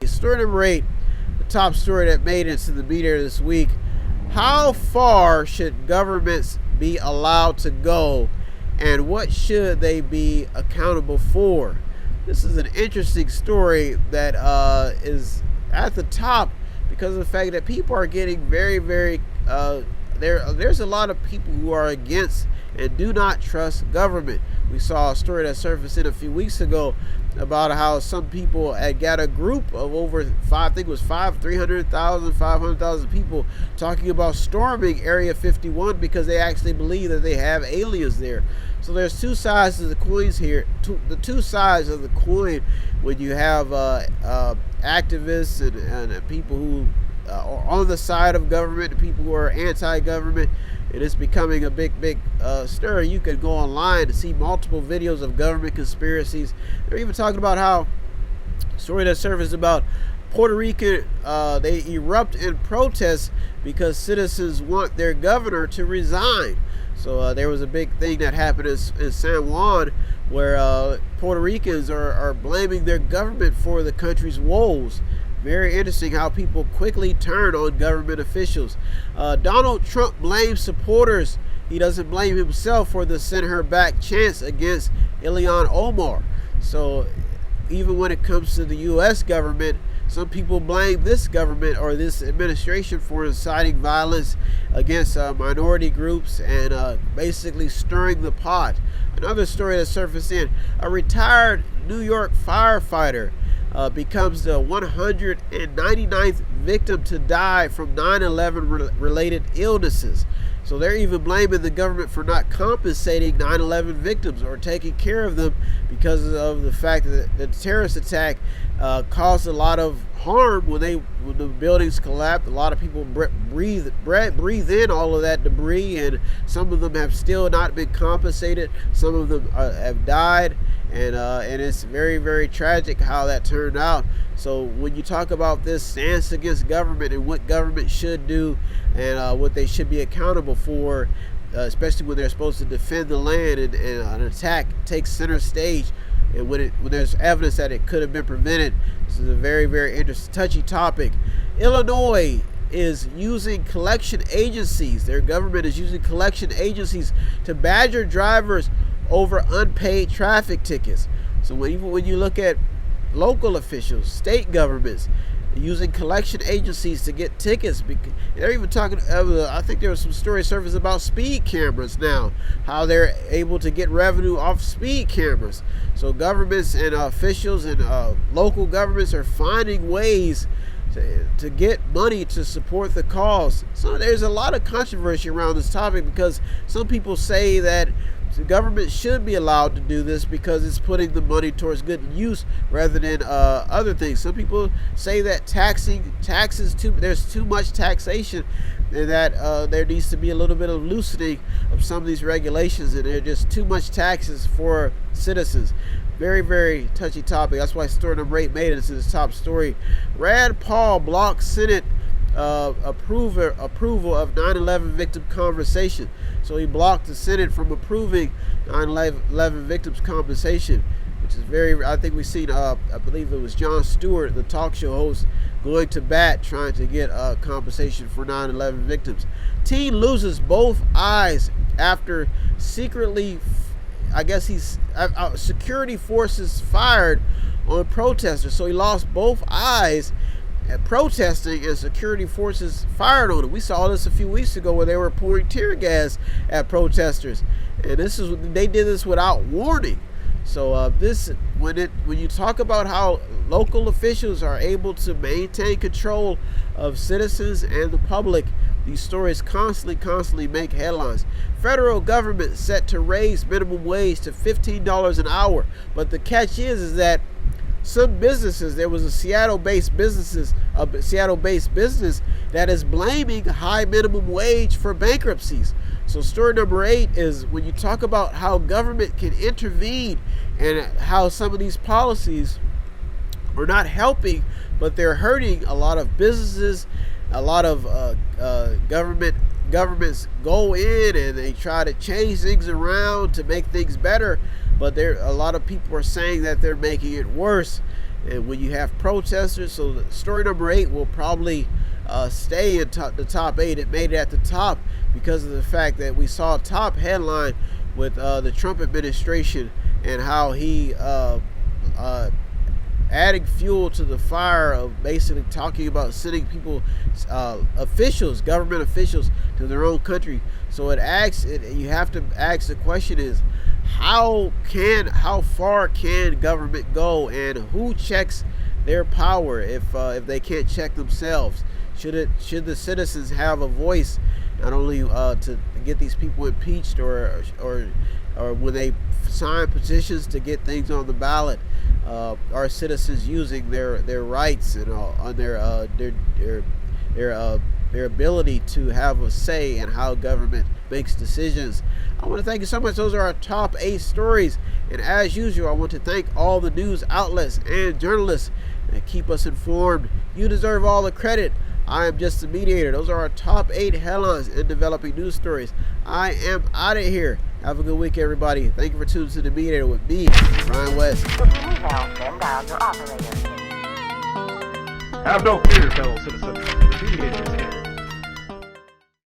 Story number 8, the top story that made it to the Mediator this week. How far should governments be allowed to go, and what should they be accountable for? This is an interesting story that is at the top because of the fact that people are getting very there's a lot of people who are against and do not trust government. We saw a story that surfaced in a few weeks ago about how some people had got a group of over 500,000 people talking about storming Area 51 because they actually believe that they have aliens there. So there's two sides of the coins here. The two sides of the coin when you have activists and people who are on the side of government, the people who are anti-government. It is becoming a big stir. You can go online to see multiple videos of government conspiracies. They're even talking about how story that surfaced about Puerto Rican, they erupt in protest because citizens want their governor to resign. So there was a big thing that happened in San Juan where Puerto Ricans are blaming their government for the country's woes. Very interesting how people quickly turn on government officials. Donald Trump blames supporters. He doesn't blame himself for the send her back chance against Ilhan Omar. So even when it comes to the U.S. government, some people blame this government or this administration for inciting violence against minority groups and basically stirring the pot. Another story that surfaced in: a retired New York firefighter becomes the 199th victim to die from 9/11 related illnesses. So they're even blaming the government for not compensating 9/11 victims or taking care of them because of the fact that the terrorist attack caused a lot of harm when the buildings collapsed. A lot of people breathe in all of that debris, and some of them have still not been compensated. Some of them have died, and it's very tragic how that turned out. So when you talk about this stance against government and what government should do and what they should be accountable for, especially when they're supposed to defend the land and an attack takes center stage, and when there's evidence that it could have been prevented. This is a very interesting, touchy topic. Illinois is using collection agencies. Their government is using collection agencies to badger drivers over unpaid traffic tickets. So when you look at local officials, state governments using collection agencies to get tickets, they're even talking. I think there was some story surface about speed cameras now, how they're able to get revenue off speed cameras. So governments and officials and local governments are finding ways to get money to support the cause. So there's a lot of controversy around this topic because some people say that the government should be allowed to do this because it's putting the money towards good use rather than other things. Some people say that there's too much taxation, and that there needs to be a little bit of loosening of some of these regulations, and they're just too much taxes for citizens. Very touchy topic. That's why story number 8 made it into the top story. Rand Paul blocks Senate approval of 9/11 victim compensation. So he blocked the Senate from approving 9/11 victims compensation, which is I think we've seen, I believe it was Jon Stewart, the talk show host, going to bat trying to get compensation for 9/11 victims. Teen loses both eyes after secretly, security forces fired on protesters. So he lost both eyes at protesting, and security forces fired on him. We saw this a few weeks ago where they were pouring tear gas at protesters, and they did this without warning. So when you talk about how local officials are able to maintain control of citizens and the public, these stories constantly make headlines. Federal government set to raise minimum wage to $15 an hour, but the catch is that some businesses, there was a Seattle-based business that is blaming high minimum wage for bankruptcies. So story number 8 is when you talk about how government can intervene and how some of these policies are not helping, but they're hurting a lot of businesses, a lot of government governments go in and they try to change things around to make things better, but a lot of people are saying that they're making it worse. And when you have protesters, so story number 8 will probably stay in the top 8. It made it at the top because of the fact that we saw a top headline with the Trump administration and how he adding fuel to the fire of basically talking about sending people, officials, government officials, to their own country. So you have to ask, the question is, how far can government go, and who checks their power if they can't check themselves? Should the citizens have a voice, not only to get these people impeached or when they sign petitions to get things on the ballot? Are citizens using their rights and on their ability to have a say in how government makes decisions? I want to thank you so much. Those are our top 8 stories, and as usual, I want to thank all the news outlets and journalists that keep us informed. You deserve all the credit. I am just the mediator. Those are our top 8 headlines in developing news stories. I am out of here. Have a good week, everybody. Thank you for tuning to the Mediator with me, Ryan West. If you need help, then dial your operator. Have no fear, fellow citizens. The Mediator is here.